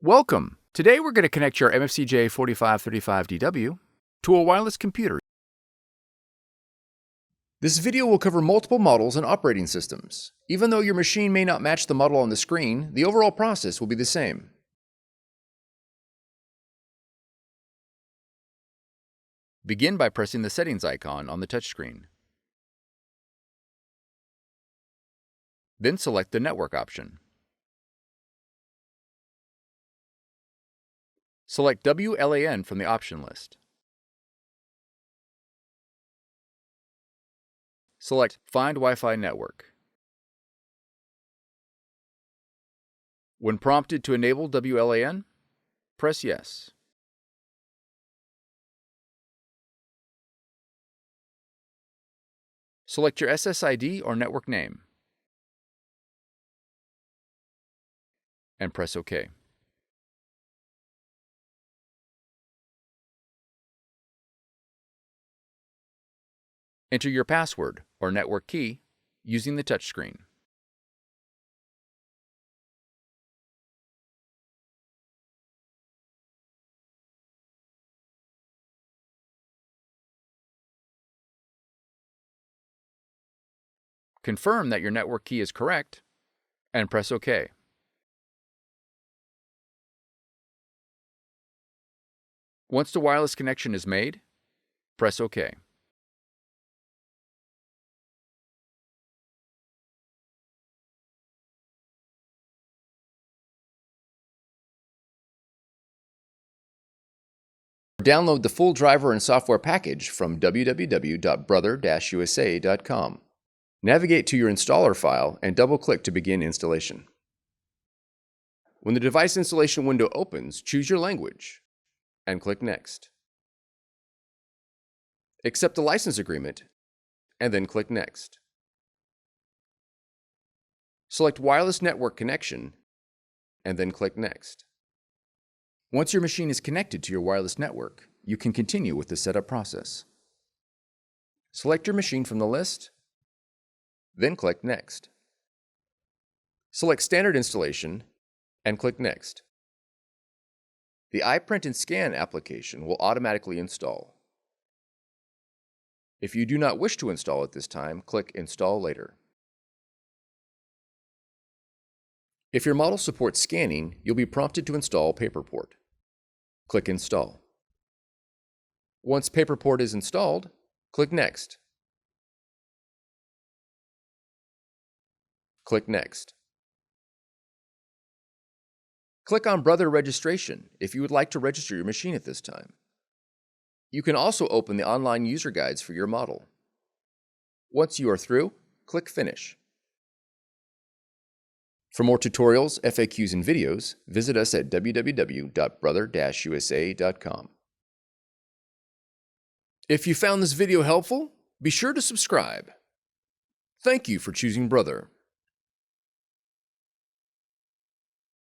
Welcome! Today we're going to connect your MFCJ4535DW to a wireless computer. This video will cover multiple models and operating systems. Even though your machine may not match the model on the screen, the overall process will be the same. Begin by pressing the settings icon on the touchscreen. Then select the network option. Select WLAN from the option list. Select Find Wi-Fi Network. When prompted to enable WLAN, press Yes. Select your SSID or network name and press OK. Enter your password or network key using the touchscreen. Confirm that your network key is correct and press OK. Once the wireless connection is made, press OK. Download the full driver and software package from www.brother-usa.com. Navigate to your installer file and double-click to begin installation. When the device installation window opens, choose your language and click Next. Accept the license agreement and then click Next. Select Wireless Network Connection and then click Next. Once your machine is connected to your wireless network, you can continue with the setup process. Select your machine from the list, then click Next. Select Standard Installation and click Next. The iPrint&Scan application will automatically install. If you do not wish to install at this time, click Install Later. If your model supports scanning, you'll be prompted to install PaperPort. Click Install. Once PaperPort is installed, click Next. Click Next. Click on Brother Registration if you would like to register your machine at this time. You can also open the online user guides for your model. Once you are through, click Finish. For more tutorials, FAQs, and videos, visit us at www.brother-usa.com. If you found this video helpful, be sure to subscribe. Thank you for choosing Brother.